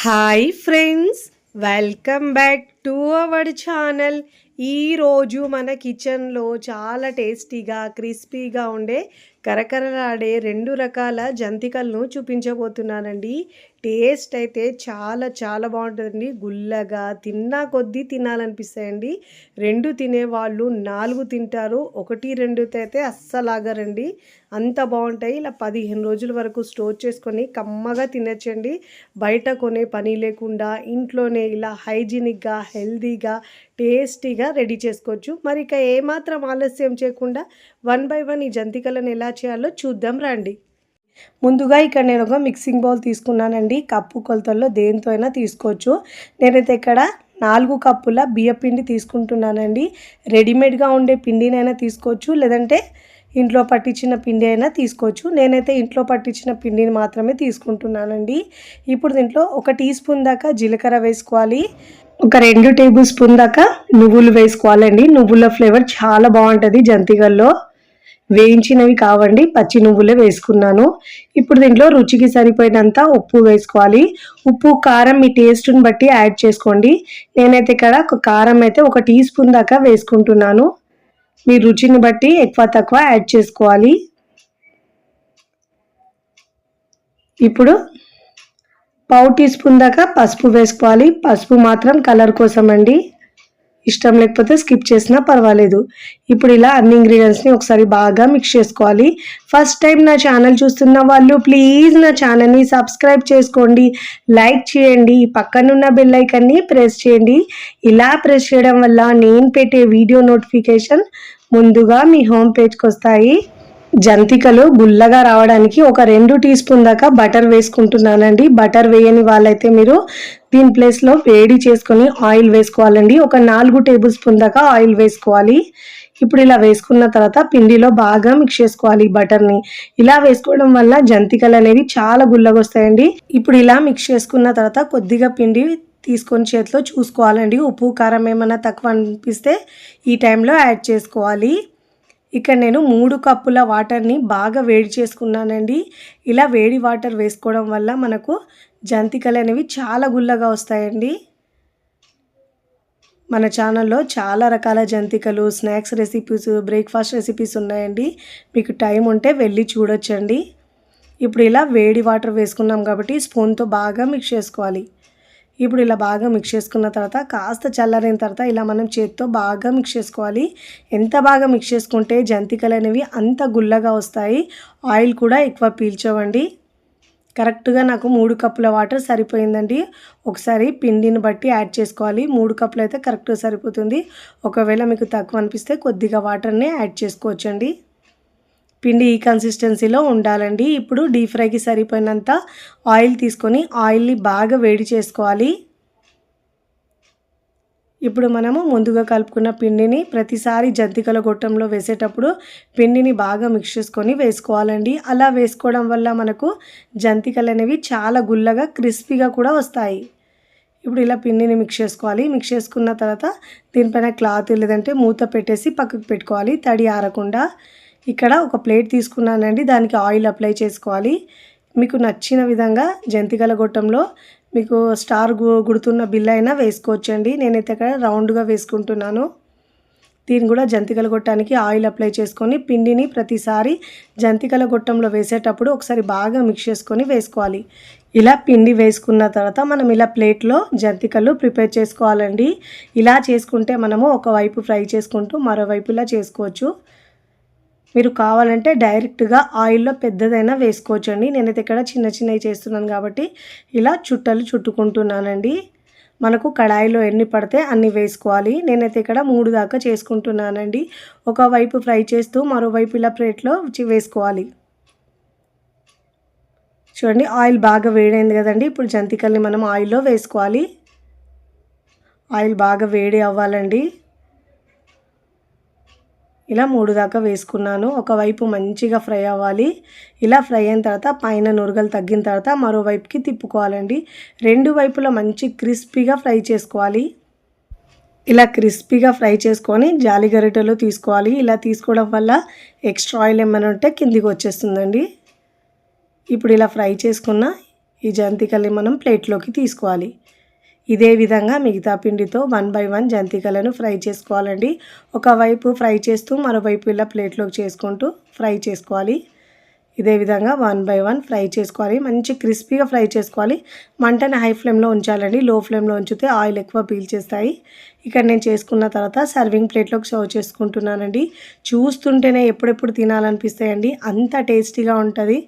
Hi friends, welcome back to our channel. ఈరోజు మన కిచెన్లో చాలా టేస్టీగా క్రిస్పీగా ఉండే కరకరలాడే 2 రకాల జంతికలను చూపించబోతున్నానండి. టేస్ట్ అయితే చాలా చాలా బాగుంటుందండి. గుల్లగా తిన్నా కొద్దీ తినాలనిపిస్తాయండి. 2 తినేవాళ్ళు 4 తింటారు. 1 2 అయితే అస్సలాగరండి, అంత బాగుంటాయి. ఇలా 15 రోజుల వరకు స్టోర్ చేసుకొని కమ్మగా తినచ్చండి. బయట కొనే పని లేకుండా ఇంట్లోనే ఇలా హైజీనిక్గా హెల్తీగా టేస్టీగా రెడీ చేసుకోవచ్చు. మరి ఇక ఏమాత్రం ఆలస్యం చేయకుండా 1 బై 1 ఈ జంతికలను ఎలా చేయాలో చూద్దాం రండి. ముందుగా ఇక్కడ నేను ఒక మిక్సింగ్ బౌల్ తీసుకున్నానండి. కప్పు కొలతల్లో దేంతో అయినా తీసుకోవచ్చు. నేనైతే ఇక్కడ 4 కప్పుల బియ్యపిండి తీసుకుంటున్నానండి. రెడీమేడ్గా ఉండే పిండినైనా తీసుకోవచ్చు, లేదంటే ఇంట్లో పట్టించిన పిండి అయినా తీసుకోవచ్చు. నేనైతే ఇంట్లో పట్టించిన పిండిని మాత్రమే తీసుకుంటున్నానండి. ఇప్పుడు దీంట్లో 1 టీ స్పూన్ దాకా జీలకర్ర వేసుకోవాలి. ఒక 2 టేబుల్ స్పూన్ దాకా నువ్వులు వేసుకోవాలండి. నువ్వుల ఫ్లేవర్ చాలా బాగుంటుంది జంతికల్లో. వేయించినవి కావండి, పచ్చి నువ్వులే వేసుకున్నాను. ఇప్పుడు దీంట్లో రుచికి సరిపోయినంత ఉప్పు వేసుకోవాలి. ఉప్పు కారం మీ టేస్ట్ని బట్టి యాడ్ చేసుకోండి. నేనైతే ఇక్కడ కారం అయితే 1 టీ స్పూన్ దాకా వేసుకుంటున్నాను. మీ రుచిని బట్టి ఎక్కువ తక్కువ యాడ్ చేసుకోవాలి. ఇప్పుడు పావు టీ స్పూన్ దాకా పసుపు వేసుకోవాలి. పసుపు మాత్రం కలర్ కోసం అండి, ఇష్టం లేకపోతే స్కిప్ చేసినా పర్వాలేదు. ఇప్పుడు ఇలా అన్ని ఇంగ్రీడియంట్స్ని ఒకసారి బాగా మిక్స్ చేసుకోవాలి. ఫస్ట్ టైం నా ఛానల్ చూస్తున్న వాళ్ళు ప్లీజ్ నా ఛానల్ని సబ్స్క్రైబ్ చేసుకోండి, లైక్ చేయండి, పక్కనున్న బెల్ ఐకాన్ని ప్రెస్ చేయండి. ఇలా ప్రెస్ చేయడం వల్ల నేను పెట్టే వీడియో నోటిఫికేషన్ ముందుగా మీ హోమ్ పేజ్కి వస్తాయి. జంతికలు గుల్లగా రావడానికి ఒక 2 టీ స్పూన్ దాకా బటర్ వేసుకుంటున్నానండి. బటర్ వేయని వాళ్ళైతే మీరు దీని ప్లేస్లో వేడి చేసుకొని ఆయిల్ వేసుకోవాలండి. ఒక 4 టేబుల్ స్పూన్ దాకా ఆయిల్ వేసుకోవాలి. ఇప్పుడు ఇలా వేసుకున్న తర్వాత పిండిలో బాగా మిక్స్ చేసుకోవాలి బటర్ని. ఇలా వేసుకోవడం వల్ల జంతికలు అనేవి చాలా గుల్లగా వస్తాయండి. ఇప్పుడు ఇలా మిక్స్ చేసుకున్న తర్వాత కొద్దిగా పిండి తీసుకొని చేతిలో చూసుకోవాలండి. ఉప్పు కారం ఏమైనా తక్కువ అనిపిస్తే ఈ టైంలో యాడ్ చేసుకోవాలి. ఇక్కడ నేను 3 కప్పుల వాటర్ని బాగా వేడి చేసుకున్నానండి. ఇలా వేడి వాటర్ వేసుకోవడం వల్ల మనకు జంతికలు అనేవి చాలా గుల్లగా వస్తాయండి. మన ఛానల్లో చాలా రకాల జంతికలు, స్నాక్స్ రెసిపీస్, బ్రేక్ఫాస్ట్ రెసిపీస్ ఉన్నాయండి. మీకు టైం ఉంటే వెళ్ళి చూడొచ్చండి. ఇప్పుడు ఇలా వేడి వాటర్ వేసుకున్నాం కాబట్టి స్పూన్తో బాగా మిక్స్ చేసుకోవాలి. ఇప్పుడు ఇలా బాగా మిక్స్ చేసుకున్న తర్వాత కాస్త చల్లారిన తర్వాత ఇలా మనం చేతితో బాగా మిక్స్ చేసుకోవాలి. ఎంత బాగా మిక్స్ చేసుకుంటే జంతికలు అనేవి అంత గుల్లగా వస్తాయి. ఆయిల్ కూడా ఎక్కువ పీల్చవండి. కరెక్ట్గా నాకు 3 కప్పుల వాటర్ సరిపోయిందండి. ఒకసారి పిండిని బట్టి యాడ్ చేసుకోవాలి. 3 కప్పులు అయితే కరెక్ట్గా సరిపోతుంది. ఒకవేళ మీకు తక్కువ అనిపిస్తే కొద్దిగా వాటర్ని యాడ్ చేసుకోవచ్చండి. పిండి ఈ కన్సిస్టెన్సీలో ఉండాలండి. ఇప్పుడు డీప్ ఫ్రైకి సరిపోయినంత ఆయిల్ తీసుకొని ఆయిల్ని బాగా వేడి చేసుకోవాలి. ఇప్పుడు మనము ముందుగా కలుపుకున్న పిండిని ప్రతిసారి జంతికల గొట్టంలో వేసేటప్పుడు పిండిని బాగా మిక్స్ చేసుకొని వేసుకోవాలండి. అలా వేసుకోవడం వల్ల మనకు జంతికలు అనేవి చాలా గుల్లగా క్రిస్పీగా కూడా వస్తాయి. ఇప్పుడు ఇలా పిండిని మిక్స్ చేసుకోవాలి. మిక్స్ చేసుకున్న తర్వాత దీనిపైన క్లాత్ లేదంటే మూత పెట్టేసి పక్కకు పెట్టుకోవాలి, తడి ఆరకుండా. ఇక్కడ ఒక ప్లేట్ తీసుకున్నానండి, దానికి ఆయిల్ అప్లై చేసుకోవాలి. మీకు నచ్చిన విధంగా జంతికల గొట్టంలో మీకు స్టార్ గుడుతున్న బిల్ల అయినా వేసుకోవచ్చండి. నేనైతే ఇక్కడ రౌండ్గా వేసుకుంటున్నాను. దీన్ని కూడా జంతికల గొట్టానికి ఆయిల్ అప్లై చేసుకొని పిండిని ప్రతిసారి జంతికల గొట్టంలో వేసేటప్పుడు ఒకసారి బాగా మిక్స్ చేసుకొని వేసుకోవాలి. ఇలా పిండి వేసుకున్న తర్వాత మనం ఇలా ప్లేట్లో జంతికలు ప్రిపేర్ చేసుకోవాలండి. ఇలా చేసుకుంటే మనము ఒకవైపు ఫ్రై చేసుకుంటూ మరోవైపు ఇలా చేసుకోవచ్చు. మీరు కావాలంటే డైరెక్ట్గా ఆయిల్లో పెద్దదైనా వేసుకోవచ్చండి. నేనైతే ఇక్కడ చిన్న చిన్నవి చేస్తున్నాను కాబట్టి ఇలా చుట్టలు చుట్టుకుంటున్నానండి. మనకు కడాయిలో ఎన్ని పడితే అన్ని వేసుకోవాలి. నేనైతే ఇక్కడ 3 దాకా చేసుకుంటున్నానండి. ఒకవైపు ఫ్రై చేస్తూ మరోవైపు ఇలా ప్లేట్లో వేసుకోవాలి. చూడండి, ఆయిల్ బాగా వేడైంది కదండి. ఇప్పుడు జంతికల్ని మనం ఆయిల్లో వేసుకోవాలి. ఆయిల్ బాగా వేడి అవ్వాలండి. ఇలా 3 దాకా వేసుకున్నాను. ఒకవైపు మంచిగా ఫ్రై అవ్వాలి. ఇలా ఫ్రై అయిన తర్వాత పైన నురగలు తగ్గిన తర్వాత మరోవైపుకి తిప్పుకోవాలండి. 2 వైపులా మంచి క్రిస్పీగా ఫ్రై చేసుకోవాలి. ఇలా క్రిస్పీగా ఫ్రై చేసుకొని జాలి గరిటెలో తీసుకోవాలి. ఇలా తీసుకోవడం వల్ల ఎక్స్ట్రా ఆయిల్ ఏమైనా ఉంటే కిందికి వచ్చేస్తుందండి. ఇప్పుడు ఇలా ఫ్రై చేసుకున్న ఈ జంతికల్ని మనం ప్లేట్లోకి తీసుకోవాలి. ఇదే విధంగా మిగతా పిండితో 1 బై 1 జంతికలను ఫ్రై చేసుకోవాలండి. ఒకవైపు ఫ్రై చేస్తూ మరోవైపు ఇలా ప్లేట్లోకి చేసుకుంటూ ఫ్రై చేసుకోవాలి. ఇదే విధంగా 1 బై 1 ఫ్రై చేసుకోవాలి. మంచి క్రిస్పీగా ఫ్రై చేసుకోవాలి. మంటని హై ఫ్లేమ్లో ఉంచాలండి. లో ఫ్లేమ్లో ఉంచితే ఆయిల్ ఎక్కువ పీల్చేస్తాయి. ఇక్కడ నేను చేసుకున్న తర్వాత సర్వింగ్ ప్లేట్లోకి సర్వ్ చేసుకుంటున్నానండి. చూస్తుంటేనే ఎప్పుడెప్పుడు తినాలనిపిస్తాయండి, అంత టేస్టీగా ఉంటుంది.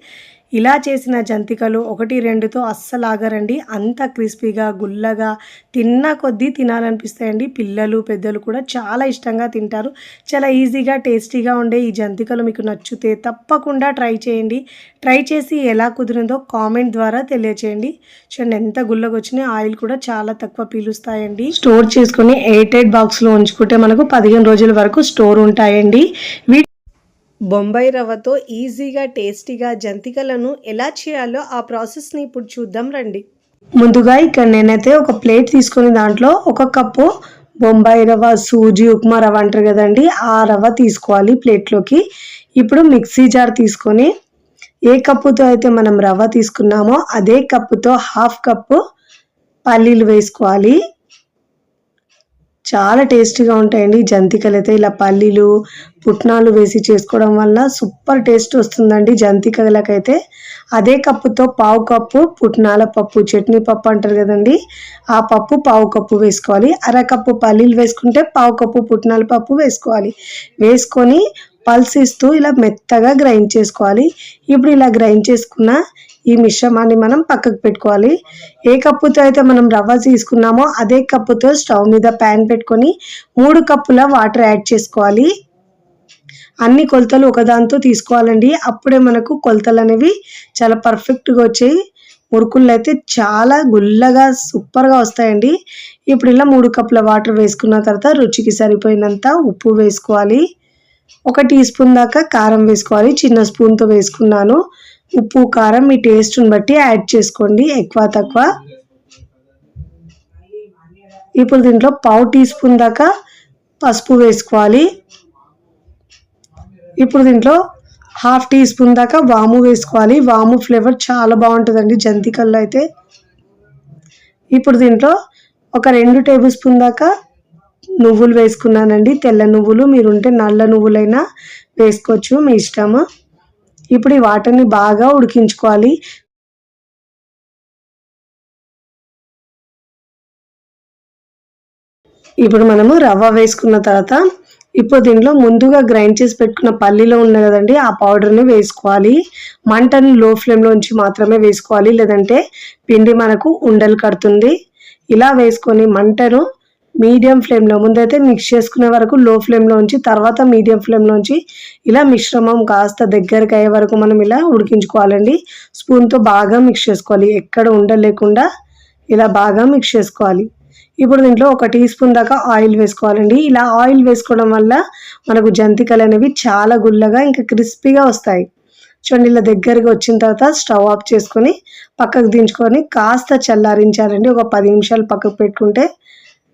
ఇలా చేసిన జంతికలు 1, 2తో అస్సలు ఆగరండి. అంత క్రిస్పీగా గుల్లగా తిన్న కొద్దీ తినాలనిపిస్తాయండి. పిల్లలు పెద్దలు కూడా చాలా ఇష్టంగా తింటారు. చాలా ఈజీగా టేస్టీగా ఉండే ఈ జంతికలు మీకు నచ్చితే తప్పకుండా ట్రై చేయండి. ట్రై చేసి ఎలా కుదిరిందో కామెంట్ ద్వారా తెలియచేయండి. చూడండి ఎంత గుల్లగా వచ్చినాయి. ఆయిల్ కూడా చాలా తక్కువ పీలుస్తాయండి. స్టోర్ చేసుకుని ఎయిర్ బాక్స్లో ఉంచుకుంటే మనకు 15 రోజుల వరకు స్టోర్ ఉంటాయండి. బొంబాయి రవ్వతో ఈజీగా టేస్టీగా జంతికలను ఎలా చేయాలో ఆ ప్రాసెస్ని ఇప్పుడు చూద్దాం రండి. ముందుగా ఇక్కడ నేనైతే ఒక ప్లేట్ తీసుకుని దాంట్లో 1 కప్పు బొంబాయి రవ్వ, సూజీ, ఉప్మా రవ్వ అంటారు కదండి, ఆ రవ్వ తీసుకోవాలి ప్లేట్లోకి. ఇప్పుడు మిక్సీ జార్ తీసుకొని ఏ కప్పుతో అయితే మనం రవ్వ తీసుకున్నామో అదే కప్పుతో 1/2 కప్పు పల్లీలు వేసుకోవాలి. చాలా టేస్టీగా ఉంటాయండి జంతికలు అయితే. ఇలా పల్లీలు పుట్నాలు వేసి చేసుకోవడం వల్ల సూపర్ టేస్ట్ వస్తుందండి జంతికలకైతే. అదే కప్పుతో 1/2 కప్పు పుట్నాల పప్పు, చట్నీ పప్పు అంటారు కదండి, ఆ పప్పు 1/2 కప్పు వేసుకోవాలి. 1/2 కప్పు పల్లీలు వేసుకుంటే 1/2 కప్పు పుట్నాల పప్పు వేసుకోవాలి. వేసుకొని పల్స్ ఇస్తూ ఇలా మెత్తగా గ్రైండ్ చేసుకోవాలి. ఇప్పుడు ఇలా గ్రైండ్ చేసుకున్న ఈ మిశ్రమాన్ని మనం పక్కకు పెట్టుకోవాలి. ఏ కప్పుతో అయితే మనం రవ్వ తీసుకున్నామో అదే కప్పుతో స్టవ్ మీద ప్యాన్ పెట్టుకొని 3 కప్పుల వాటర్ యాడ్ చేసుకోవాలి. అన్ని కొలతలు ఒకదాంతో తీసుకోవాలండి. అప్పుడే మనకు కొలతలు అనేవి చాలా పర్ఫెక్ట్గా వచ్చాయి. మురుకులు అయితే చాలా గుల్లగా సూపర్గా వస్తాయండి. ఇప్పుడు ఇలా 3 కప్పుల వాటర్ వేసుకున్న తర్వాత రుచికి సరిపోయినంత ఉప్పు వేసుకోవాలి. 1 టీ స్పూన్ దాకా కారం వేసుకోవాలి. చిన్న స్పూన్తో వేసుకున్నాను. ఉప్పు కారం మీ టేస్ట్ని బట్టి యాడ్ చేసుకోండి, ఎక్కువ తక్కువ. ఇప్పుడు దీంట్లో 1/2 టీ స్పూన్ దాకా పసుపు వేసుకోవాలి. ఇప్పుడు దీంట్లో 1/2 టీ స్పూన్ దాకా వాము వేసుకోవాలి. వాము ఫ్లేవర్ చాలా బాగుంటుందండి జంతికల్లో అయితే. ఇప్పుడు దీంట్లో ఒక 2 టేబుల్ స్పూన్ దాకా నువ్వులు వేసుకున్నానండి. తెల్ల నువ్వులు, మీరుంటే నల్ల నువ్వులైనా వేసుకోవచ్చు, మీ ఇష్టము. ఇప్పుడు ఈ వాటర్ని బాగా ఉడికించుకోవాలి. ఇప్పుడు మనము రవ్వ వేసుకున్న తర్వాత ఇప్పుడు దీంట్లో ముందుగా గ్రైండ్ చేసి పెట్టుకున్న పల్లీలో ఉంది కదండి, ఆ పౌడర్ని వేసుకోవాలి. మంటను లో ఫ్లేమ్లో ఉంచి మాత్రమే వేసుకోవాలి, లేదంటే పిండి మనకు ఉండలు కడుతుంది. ఇలా వేసుకొని మంటను మీడియం ఫ్లేమ్లో ముందైతే మిక్స్ చేసుకునే వరకు లో ఫ్లేమ్లో ఉంచి తర్వాత మీడియం ఫ్లేమ్లో ఉంచి ఇలా మిశ్రమం కాస్త దగ్గరికి అయ్యే వరకు మనం ఇలా ఉడికించుకోవాలండి. స్పూన్తో బాగా మిక్స్ చేసుకోవాలి, ఎక్కడ ఉండలేకుండా ఇలా బాగా మిక్స్ చేసుకోవాలి. ఇప్పుడు దీంట్లో 1 టీ స్పూన్ దాకా ఆయిల్ వేసుకోవాలండి. ఇలా ఆయిల్ వేసుకోవడం వల్ల మనకు జంతికలు అనేవి చాలా గుల్లగా ఇంకా క్రిస్పీగా వస్తాయి. చూడండి ఇలా దగ్గరగా వచ్చిన తర్వాత స్టవ్ ఆఫ్ చేసుకొని పక్కకు దించుకొని కాస్త చల్లారించాలండి. ఒక 10 నిమిషాలు పక్కకు పెట్టుకుంటే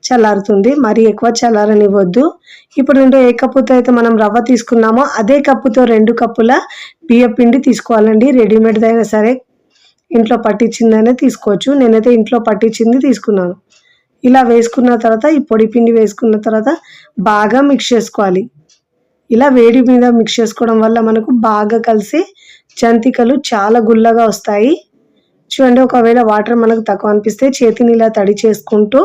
చల్లారుతుంది, మరీ ఎక్కువ చల్లారనివ్వద్దు. ఇప్పుడు దీంట్లో ఏ కప్పుతో అయితే మనం రవ్వ తీసుకున్నామో అదే కప్పుతో 2 కప్పుల బియ్యం పిండి తీసుకోవాలండి. రెడీమేడ్ అయినా సరే, ఇంట్లో పట్టించిందైనా తీసుకోవచ్చు. నేనైతే ఇంట్లో పట్టించింది తీసుకున్నాను. ఇలా వేసుకున్న తర్వాత ఈ పొడి పిండి వేసుకున్న తర్వాత బాగా మిక్స్ చేసుకోవాలి. ఇలా వేడి మీద మిక్స్ చేసుకోవడం వల్ల మనకు బాగా కలిసి జంతికలు చాలా గుల్లగా వస్తాయి. చూడండి, ఒకవేళ వాటర్ మనకు తక్కువ అనిపిస్తే చేతిని ఇలా తడి చేసుకుంటూ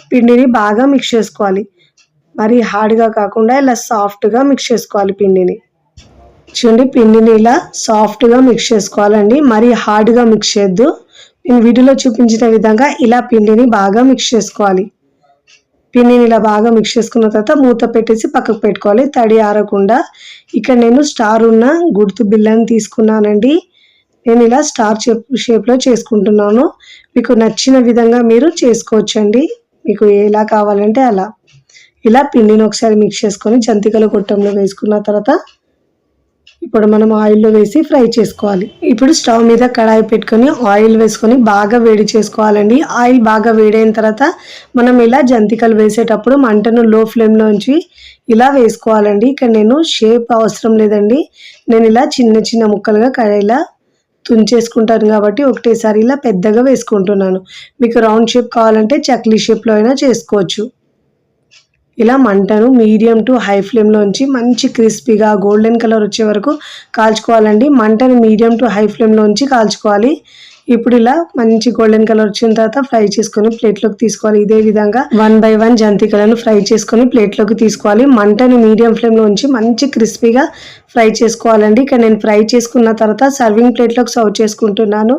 పిండిని బాగా మిక్స్ చేసుకోవాలి. మరి హార్డ్గా కాకుండా ఇలా సాఫ్ట్గా మిక్స్ చేసుకోవాలి పిండిని. చూడండి, పిండిని ఇలా సాఫ్ట్గా మిక్స్ చేసుకోవాలండి, మరి హార్డ్గా మిక్స్ చేయొద్దు. నేను వీడియోలో చూపించిన విధంగా ఇలా పిండిని బాగా మిక్స్ చేసుకోవాలి. పిండిని ఇలా బాగా మిక్స్ చేసుకున్న తర్వాత మూత పెట్టేసి పక్కకు పెట్టుకోవాలి, తడి ఆరకుండా. ఇక్కడ నేను స్టార్ ఉన్న గుర్తు బిళ్ళని తీసుకున్నానండి. నేను ఇలా స్టార్ షేప్లో చేసుకుంటున్నాను. మీకు నచ్చిన విధంగా మీరు చేసుకోవచ్చండి, మీకు ఎలా కావాలంటే అలా. ఇలా పిండిని ఒకసారి మిక్స్ చేసుకొని జంతికల గొట్టంలో వేసుకున్న తర్వాత ఇప్పుడు మనం ఆయిల్లో వేసి ఫ్రై చేసుకోవాలి. ఇప్పుడు స్టవ్ మీద కడాయి పెట్టుకొని ఆయిల్ వేసుకొని బాగా వేడి చేసుకోవాలండి. ఆయిల్ బాగా వేడైన తర్వాత మనం ఇలా జంతికలు వేసేటప్పుడు మంటను లో ఫ్లేమ్లో ఉంచి ఇలా వేసుకోవాలండి. ఇక్కడ నేను షేప్ అవసరం లేదండి, నేను ఇలా చిన్న చిన్న ముక్కలుగా కడాయిలా తుంచేసుకుంటాను కాబట్టి ఒకటేసారి ఇలా పెద్దగా వేసుకుంటున్నాను. మీకు రౌండ్ షేప్ కావాలంటే చక్లీ షేప్లో అయినా చేసుకోవచ్చు. ఇలా మంటను మీడియం టు హై ఫ్లేమ్లో ఉంచి మంచి క్రిస్పీగా గోల్డెన్ కలర్ వచ్చే వరకు కాల్చుకోవాలండి. మంటను మీడియం టు హై ఫ్లేమ్లో ఉంచి కాల్చుకోవాలి. ఇప్పుడు ఇలా మంచి గోల్డెన్ కలర్ వచ్చిన తర్వాత ఫ్రై చేసుకొని ప్లేట్లోకి తీసుకోవాలి. ఇదే విధంగా 1 by 1 జంతికలను ఫ్రై చేసుకొని ప్లేట్లోకి తీసుకోవాలి. మంటను మీడియం ఫ్లేమ్లో ఉంచి మంచి క్రిస్పీగా ఫ్రై చేసుకోవాలండి. ఇక్కడ నేను ఫ్రై చేసుకున్న తర్వాత సర్వింగ్ ప్లేట్లోకి సర్వ్ చేసుకుంటున్నాను.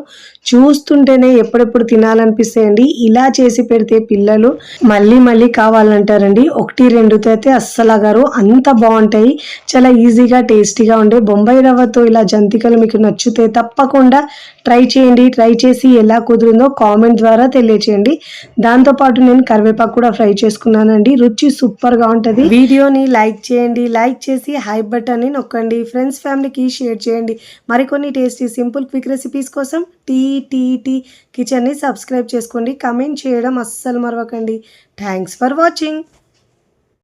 చూస్తుంటేనే ఎప్పుడెప్పుడు తినాలనిపిస్తాయండి. ఇలా చేసి పెడితే పిల్లలు మళ్ళీ మళ్ళీ కావాలంటారండి. 1-2తో అయితే అస్సలు ఆగరు, అంత బాగుంటాయి. చాలా ఈజీగా టేస్టీగా ఉండే బొంబాయి రవ్వతో ఇలా జంతికలు మీకు నచ్చితే తప్పకుండా ట్రై చేయండి. ట్రై చేసి ఎలా కుదిరిందో కామెంట్ ద్వారా తెలియచేయండి. దాంతోపాటు నేను కరివేపాకు కూడా ఫ్రై చేసుకున్నానండి. రుచి సూపర్గా ఉంటుంది. వీడియోని లైక్ చేయండి, లైక్ చేసి హై బటన్ని నొక్కండి. ఫ్రెండ్స్ ఫ్యామిలీకి షేర్ చేయండి. మరికొన్ని టేస్టీ సింపుల్ క్విక్ రెసిపీస్ కోసం టీ కిచెన్ని సబ్స్క్రైబ్ చేసుకోండి. కమెంట్ చేయడం అస్సలు మరవకండి. Thanks for watching.